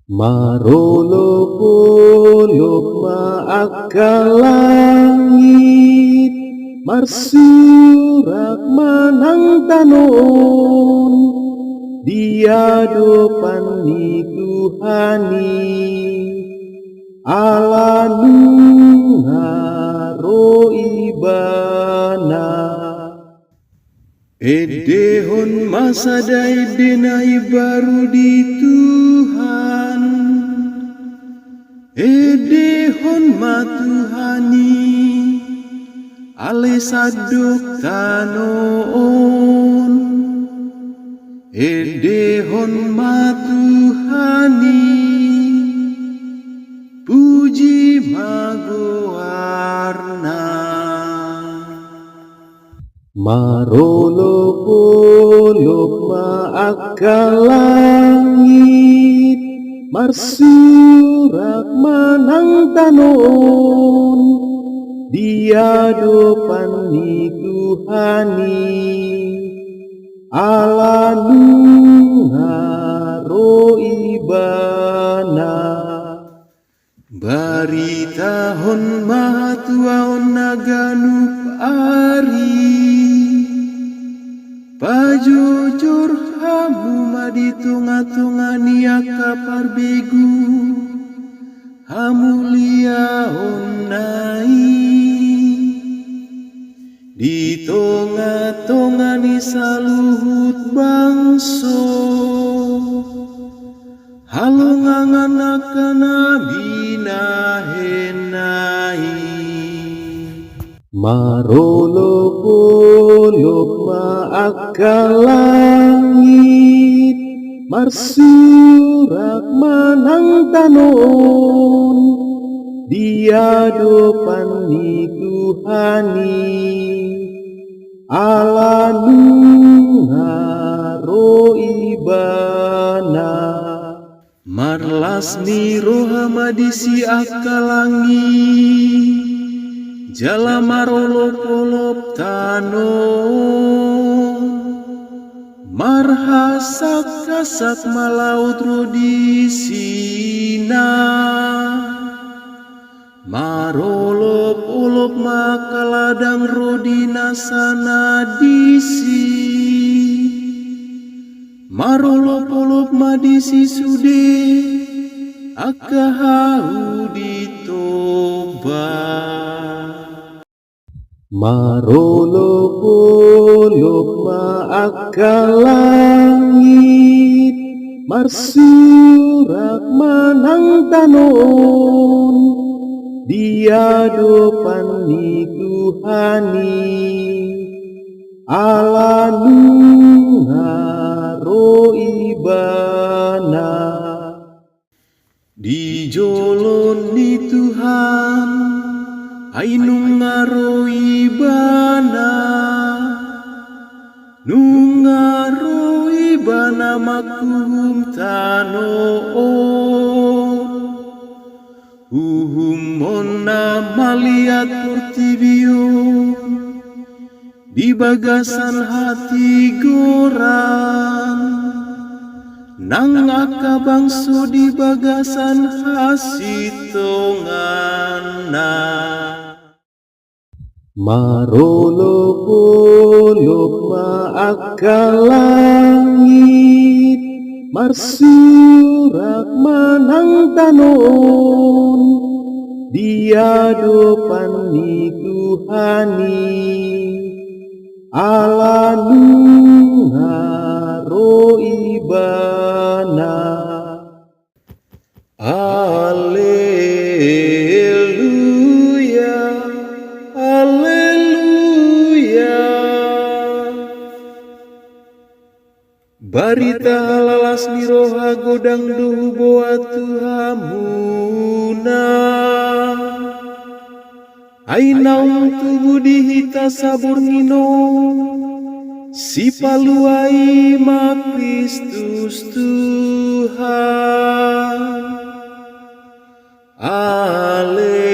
Marolok-olok maakalangit, marsurak manang tanon, diadopan ni Tuhani, ala nungaro ibana. Edehon masa denai baru di Tuhan, edehon matuhani, ale sadok tanoon, edehon matuhani, puji magoarna. Marolok-olok maakalangit, marsurak manang tanon, diadopan ni Tuhani, ala nungaro ibana. Baritahon mahatuaon naganup ari, pajujur hamu maditunga-tunga niaka parbegu, hamu liaon nai, di tonga-tonga ni saluhut bangso, halongangan akan abinahenai. Marolok-olok maakalangit, marsurak manang tanon, diadopan ni Tuhani, ala nungaro ibana. Marlas ni rohamadisi akalangi, jala marolok-olok tanon, marhasak-kasak malaut rodisina, marolok-olok makaladang rodina sanadisi, marolok-olok madisi sude akahau ditoba. Marolok-olok maakalangit, marsurak manang tanon, diadopan ni Tuhani, ala nungaro ibana. Di jolon ni Tuhan, ay nungaro ibana, nungaro ibana makuhum tanoon, uhumon na maliat portibion, di bagasan hati goran, nang akabangso di bagasan hasitongana. Marolok-olok maakalangit, marsurak manang tanon, diadopan ni Tuhani, ala nungaro ibana. Haleluya, haleluya. Barita halalas ni roha godang duhu boa Tuhamuna, ay naung tubuh dihita sabur ngino, si paluai ma Kristus Tuhan. Alleluia.